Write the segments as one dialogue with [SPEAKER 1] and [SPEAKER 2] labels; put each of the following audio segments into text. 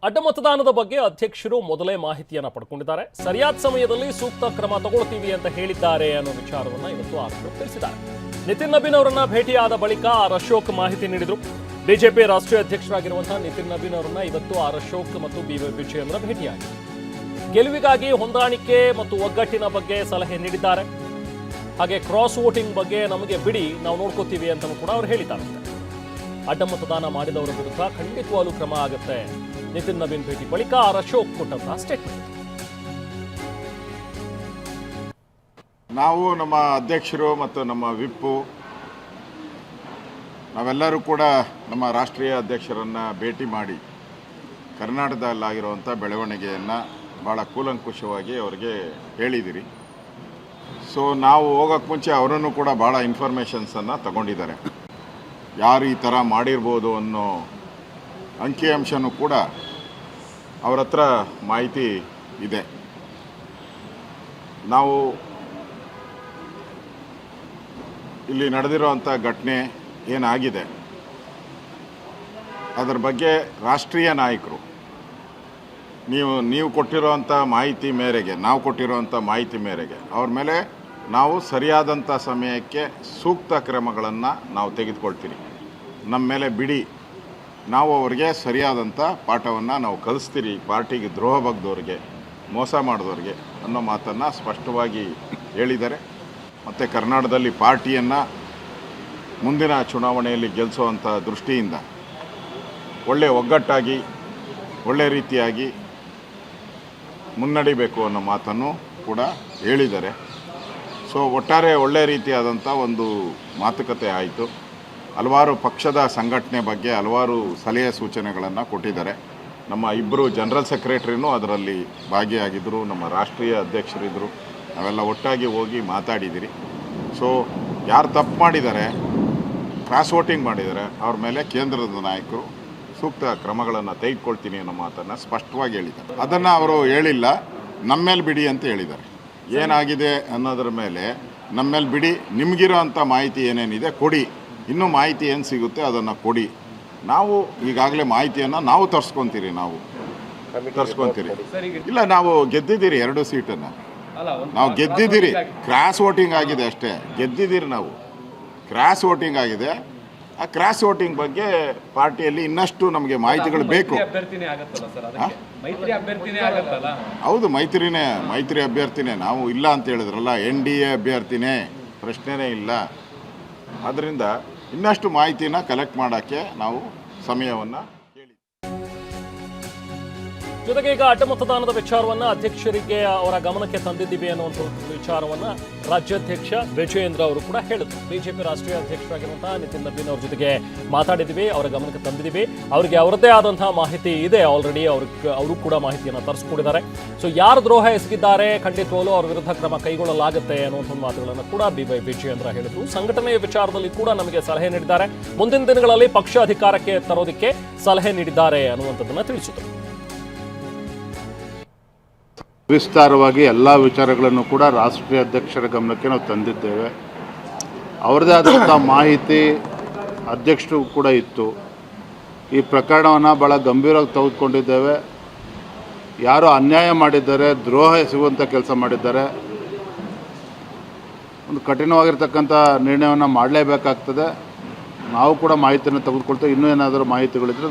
[SPEAKER 1] ಅಡ್ಡ ಮತದಾನದ ಬಗ್ಗೆ ಅಧ್ಯಕ್ಷರು ಮೊದಲೇ ಮಾಹಿತಿಯನ್ನ ಪಡ್ಕೊಂಡಿದ್ದಾರೆ. ಸರಿಯಾದ ಸಮಯದಲ್ಲಿ ಸೂಕ್ತ ಕ್ರಮ ತಗೊಳ್ತೀವಿ ಅಂತ ಹೇಳಿದ್ದಾರೆ ಅನ್ನೋ ವಿಚಾರವನ್ನ ಇವತ್ತು ಆರೋಗ್ಯ ತಿಳಿಸಿದ್ದಾರೆ. ನಿತಿನ್ ನಬೀನ್ ಅವರನ್ನ ಭೇಟಿಯಾದ ಬಳಿಕ ಆರ್ ಅಶೋಕ್ ಮಾಹಿತಿ ನೀಡಿದ್ರು. ಬಿಜೆಪಿ ರಾಷ್ಟ್ರೀಯ ಅಧ್ಯಕ್ಷರಾಗಿರುವಂತಹ ನಿತಿನ್ ನಬೀನ್ ಅವರನ್ನ ಇವತ್ತು ಆರ್ ಅಶೋಕ್ ಮತ್ತು ಬಿವೈ ವಿಜಯೇಂದ್ರ ಭೇಟಿಯಾಗಿದ್ದಾರೆ. ಗೆಲುವಿಗಾಗಿ ಹೊಂದಾಣಿಕೆ ಮತ್ತು ಒಗ್ಗಟ್ಟಿನ ಬಗ್ಗೆ ಸಲಹೆ ನೀಡಿದ್ದಾರೆ. ಹಾಗೆ ಕ್ರಾಸ್ ವೋಟಿಂಗ್ ಬಗ್ಗೆ ನಮಗೆ ಬಿಡಿ, ನಾವು ನೋಡ್ಕೋತೀವಿ ಅಂತ ಕೂಡ ಅವರು ಹೇಳಿದ್ದಾರೆ. ಅಡ್ಡ ಮತದಾನ ಮಾಡಿದವರ ವಿರುದ್ಧ ಖಂಡಿತವಾಗ್ಲೂ ಕ್ರಮ ಆಗುತ್ತೆ. ನಿತಿನ್ ನಬೀನ್ ಭೇಟಿ ಬಳಿಕ ಆರ್ ಅಶೋಕ್ ಕೊಟ್ಟಂತಹ ಸ್ಟೇಟ್ಮೆಂಟ್.
[SPEAKER 2] ನಾವು ನಮ್ಮ ಅಧ್ಯಕ್ಷರು ಮತ್ತು ನಮ್ಮ ವಿಪ್ಪು ನಾವೆಲ್ಲರೂ ಕೂಡ ನಮ್ಮ ರಾಷ್ಟ್ರೀಯ ಅಧ್ಯಕ್ಷರನ್ನು ಭೇಟಿ ಮಾಡಿ ಕರ್ನಾಟಕದಲ್ಲಾಗಿರುವಂಥ ಬೆಳವಣಿಗೆಯನ್ನು ಭಾಳ ಕೂಲಂಕುಷವಾಗಿ ಅವರಿಗೆ ಹೇಳಿದಿರಿ. ಸೊ ನಾವು ಹೋಗೋಕ್ಕೆ ಮುಂಚೆ ಅವರನ್ನು ಕೂಡ ಭಾಳ ಇನ್ಫಾರ್ಮೇಷನ್ಸನ್ನು ತಗೊಂಡಿದ್ದಾರೆ. ಯಾರು ಈ ಥರ ಮಾಡಿರ್ಬೋದು ಅನ್ನೋ ಅಂಕಿಅಂಶನೂ ಕೂಡ ಅವರ ಹತ್ರ ಮಾಹಿತಿ ಇದೆ. ನಾವು ಇಲ್ಲಿ ನಡೆದಿರೋವಂಥ ಘಟನೆ ಏನಾಗಿದೆ ಅದರ ಬಗ್ಗೆ ರಾಷ್ಟ್ರೀಯ ನಾಯಕರು ನೀವು ಕೊಟ್ಟಿರೋವಂಥ ಮಾಹಿತಿ ಮೇರೆಗೆ, ನಾವು ಕೊಟ್ಟಿರೋವಂಥ ಮಾಹಿತಿ ಮೇರೆಗೆ ಅವ್ರ ಮೇಲೆ ನಾವು ಸರಿಯಾದಂಥ ಸಮಯಕ್ಕೆ ಸೂಕ್ತ ಕ್ರಮಗಳನ್ನು ನಾವು ತೆಗೆದುಕೊಳ್ತೀವಿ. ನಮ್ಮ ಮೇಲೆ ಬಿಡಿ, ನಾವು ಅವರಿಗೆ ಸರಿಯಾದಂಥ ಪಾಠವನ್ನು ನಾವು ಕಲಿಸ್ತೀರಿ. ಪಾರ್ಟಿಗೆ ದ್ರೋಹ ಬಗ್ದವ್ರಿಗೆ, ಮೋಸ ಮಾಡಿದವ್ರಿಗೆ ಅನ್ನೋ ಮಾತನ್ನು ಸ್ಪಷ್ಟವಾಗಿ ಹೇಳಿದ್ದಾರೆ. ಮತ್ತು ಕರ್ನಾಟಕದಲ್ಲಿ ಪಾರ್ಟಿಯನ್ನು ಮುಂದಿನ ಚುನಾವಣೆಯಲ್ಲಿ ಗೆಲ್ಲಿಸುವಂಥ ದೃಷ್ಟಿಯಿಂದ ಒಳ್ಳೆಯ ಒಗ್ಗಟ್ಟಾಗಿ ಒಳ್ಳೆ ರೀತಿಯಾಗಿ ಮುನ್ನಡಿಬೇಕು ಅನ್ನೋ ಮಾತನ್ನು ಕೂಡ ಹೇಳಿದ್ದಾರೆ. ಸೊ ಒಟ್ಟಾರೆ ಒಳ್ಳೆಯ ರೀತಿಯಾದಂಥ ಒಂದು ಮಾತುಕತೆ ಆಯಿತು. ಹಲವಾರು ಪಕ್ಷದ ಸಂಘಟನೆ ಬಗ್ಗೆ ಹಲವಾರು ಸಲಹೆ ಸೂಚನೆಗಳನ್ನು ಕೊಟ್ಟಿದ್ದಾರೆ. ನಮ್ಮ ಇಬ್ಬರು ಜನರಲ್ ಸೆಕ್ರೆಟರಿನೂ ಅದರಲ್ಲಿ ಭಾಗಿಯಾಗಿದ್ದರು, ನಮ್ಮ ರಾಷ್ಟ್ರೀಯ ಅಧ್ಯಕ್ಷರಿದ್ದರು. ನಾವೆಲ್ಲ ಒಟ್ಟಾಗಿ ಹೋಗಿ ಮಾತಾಡಿದ್ದೀರಿ. ಸೊ ಯಾರು ತಪ್ಪು ಮಾಡಿದ್ದಾರೆ, ಕ್ರಾಸ್ ವೋಟಿಂಗ್ ಮಾಡಿದ್ದಾರೆ, ಅವ್ರ ಮೇಲೆ ಕೇಂದ್ರದ ನಾಯಕರು ಸೂಕ್ತ ಕ್ರಮಗಳನ್ನು ತೆಗೆದುಕೊಳ್ತೀನಿ ಅನ್ನೋ ಮಾತನ್ನು ಸ್ಪಷ್ಟವಾಗಿ ಹೇಳಿದ್ದಾರೆ. ಅದನ್ನು ಅವರು ಹೇಳಿಲ್ಲ, ನಮ್ಮ ಮೇಲೆ ಬಿಡಿ ಅಂತ ಹೇಳಿದ್ದಾರೆ. ಏನಾಗಿದೆ ಅನ್ನೋದ್ರ ಮೇಲೆ ನಮ್ಮ ಮೇಲೆ ಬಿಡಿ, ನಿಮಗಿರೋ ಅಂಥ ಮಾಹಿತಿ ಏನೇನಿದೆ ಕೊಡಿ, ಇನ್ನೂ ಮಾಹಿತಿ ಏನು ಸಿಗುತ್ತೆ ಅದನ್ನು ಕೊಡಿ. ನಾವು ಈಗಾಗಲೇ ಮಾಹಿತಿಯನ್ನು ನಾವು ತರಿಸ್ಕೊತೀರಿ. ಇಲ್ಲ, ನಾವು ಗೆದ್ದಿದ್ದೀರಿ 2 ಸೀಟನ್ನು. ನಾವು ಗೆದ್ದಿದ್ದೀರಿ, ಕ್ರಾಸ್ ವೋಟಿಂಗ್ ಆಗಿದೆ ಅಷ್ಟೇ. ಗೆದ್ದಿದ್ದೀರಿ ನಾವು, ಕ್ರಾಸ್ ವೋಟಿಂಗ್ ಆಗಿದೆ. ಆ ಕ್ರಾಸ್ ವೋಟಿಂಗ್ ಬಗ್ಗೆ ಪಾರ್ಟಿಯಲ್ಲಿ ಇನ್ನಷ್ಟು ನಮಗೆ ಮಾಹಿತಿಗಳು ಬೇಕು. ಹೌದು, ಮೈತ್ರಿ ಅಭ್ಯರ್ಥಿನೇ. ನಾವು ಇಲ್ಲ ಅಂತ ಹೇಳಿದ್ರಲ್ಲ, NDA ಅಭ್ಯರ್ಥಿನೇ, ಪ್ರಶ್ನೆನೇ ಇಲ್ಲ. ಆದ್ದರಿಂದ ಇನ್ನಷ್ಟು ಮಾಹಿತಿನ ಕಲೆಕ್ಟ್ ಮಾಡೋಕ್ಕೆ ನಾವು ಸಮಯವನ್ನು ಕೇಳಿ.
[SPEAKER 1] ಜೊತೆಗೆ ಈಗ ಅಡ್ಡ ಮತದಾನದ ವಿಚಾರವನ್ನ ಅಧ್ಯಕ್ಷರಿಗೆ ಅವರ ಗಮನಕ್ಕೆ ತಂದಿದ್ದೀವಿ ಅನ್ನುವಂಥ ವಿಚಾರವನ್ನ ರಾಜ್ಯಾಧ್ಯಕ್ಷ ವಿಜಯೇಂದ್ರ ಅವರು ಕೂಡ ಹೇಳಿದ್ರು. ಬಿಜೆಪಿ ರಾಷ್ಟ್ರೀಯ ಅಧ್ಯಕ್ಷರಾಗಿರುವಂತಹ ನಿತಿನ್ ನಬೀನ್ ಅವ್ರ ಜೊತೆಗೆ ಮಾತಾಡಿದ್ದೀವಿ, ಅವರ ಗಮನಕ್ಕೆ ತಂದಿದ್ದೀವಿ. ಅವರಿಗೆ ಅವರದ್ದೇ ಆದಂತಹ ಮಾಹಿತಿ ಇದೆ. ಆಲ್ರೆಡಿ ಅವರು ಕೂಡ ಮಾಹಿತಿಯನ್ನು ತರಿಸ್ಕೊಡಿದ್ದಾರೆ. ಸೊ ಯಾರು ದ್ರೋಹ ಎಸಗಿದ್ದಾರೆ, ಖಂಡಿತವಾಗ್ಲೂ ಅವ್ರ ವಿರುದ್ಧ ಕ್ರಮ ಕೈಗೊಳ್ಳಲಾಗುತ್ತೆ ಅನ್ನುವಂಥ ಮಾತುಗಳನ್ನು ಕೂಡ ಬಿವೈ ವಿಜಯೇಂದ್ರ ಹೇಳಿದ್ರು. ಸಂಘಟನೆಯ ವಿಚಾರದಲ್ಲಿ ಕೂಡ ನಮಗೆ ಸಲಹೆ ನೀಡಿದ್ದಾರೆ. ಮುಂದಿನ ದಿನಗಳಲ್ಲಿ ಪಕ್ಷ ಅಧಿಕಾರಕ್ಕೆ ತರೋದಕ್ಕೆ ಸಲಹೆ ನೀಡಿದ್ದಾರೆ ಅನ್ನುವಂಥದ್ದನ್ನು ತಿಳಿಸಿದರು.
[SPEAKER 3] ವಿಸ್ತಾರವಾಗಿ ಎಲ್ಲ ವಿಚಾರಗಳನ್ನು ಕೂಡ ರಾಷ್ಟ್ರೀಯ ಅಧ್ಯಕ್ಷರ ಗಮನಕ್ಕೆ ನಾವು ತಂದಿದ್ದೇವೆ. ಅವರದೇ ಆದಂಥ ಮಾಹಿತಿ ಅಧ್ಯಕ್ಷರು ಕೂಡ ಇತ್ತು. ಈ ಪ್ರಕರಣವನ್ನು ಭಾಳ ಗಂಭೀರವಾಗಿ ತೆಗೆದುಕೊಂಡಿದ್ದೇವೆ. ಯಾರು ಅನ್ಯಾಯ ಮಾಡಿದ್ದಾರೆ, ದ್ರೋಹ ಎಸಗುವಂಥ ಕೆಲಸ ಮಾಡಿದ್ದಾರೆ, ಒಂದು ಕಠಿಣವಾಗಿರ್ತಕ್ಕಂಥ ನಿರ್ಣಯವನ್ನು ಮಾಡಲೇಬೇಕಾಗ್ತದೆ. ನಾವು ಕೂಡ ಮಾಹಿತಿಯನ್ನು ತೆಗೆದುಕೊಳ್ತೇವೆ. ಇನ್ನೂ ಏನಾದರೂ ಮಾಹಿತಿಗಳಿದ್ದರೆ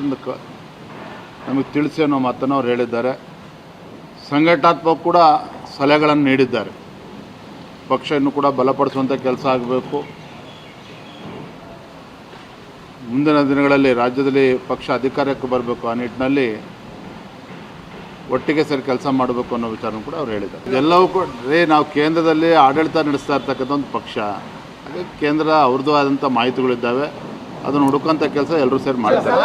[SPEAKER 3] ನಮಗೆ ತಿಳಿಸಿ ಅನ್ನೋ ಮಾತನ್ನು ಅವ್ರು ಹೇಳಿದ್ದಾರೆ. ಸಂಘಟನಾತ್ಮಕ ಕೂಡ ಸಲಹೆಗಳನ್ನು ನೀಡಿದ್ದಾರೆ. ಪಕ್ಷ ಇನ್ನೂ ಕೂಡ ಬಲಪಡಿಸುವಂಥ ಕೆಲಸ ಆಗಬೇಕು. ಮುಂದಿನ ದಿನಗಳಲ್ಲಿ ರಾಜ್ಯದಲ್ಲಿ ಪಕ್ಷ ಅಧಿಕಾರಕ್ಕೆ ಬರಬೇಕು. ಆ ನಿಟ್ಟಿನಲ್ಲಿ ಒಟ್ಟಿಗೆ ಸೇರಿ ಕೆಲಸ ಮಾಡಬೇಕು ಅನ್ನೋ ವಿಚಾರನೂ ಕೂಡ ಅವ್ರು ಹೇಳಿದ್ದಾರೆ. ಇದೆಲ್ಲವೂ ಕೂಡ ನಾವು ಕೇಂದ್ರದಲ್ಲಿ ಆಡಳಿತ ನಡೆಸ್ತಾ ಇರ್ತಕ್ಕಂಥ ಒಂದು ಪಕ್ಷ, ಹಾಗೆ ಕೇಂದ್ರ ಅವ್ರದ್ದು ಆದಂಥ ಮಾಹಿತಿಗಳಿದ್ದಾವೆ. ಅದನ್ನು ಹುಡುಕುವಂಥ ಕೆಲಸ ಎಲ್ಲರೂ ಸೇರಿ ಮಾಡ್ತಾರೆ.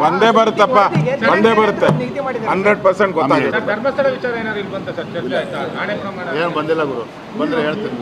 [SPEAKER 2] ಬಂದೇ ಬರುತ್ತಪ್ಪ, ಬಂದೇ ಬರುತ್ತೆ, 100% ಗೊತ್ತಾಗುತ್ತೆ.
[SPEAKER 3] ಏನು ಬಂದಿಲ್ಲ ಗುರು, ಬಂದರೆ ಹೇಳ್ತೀನಿ.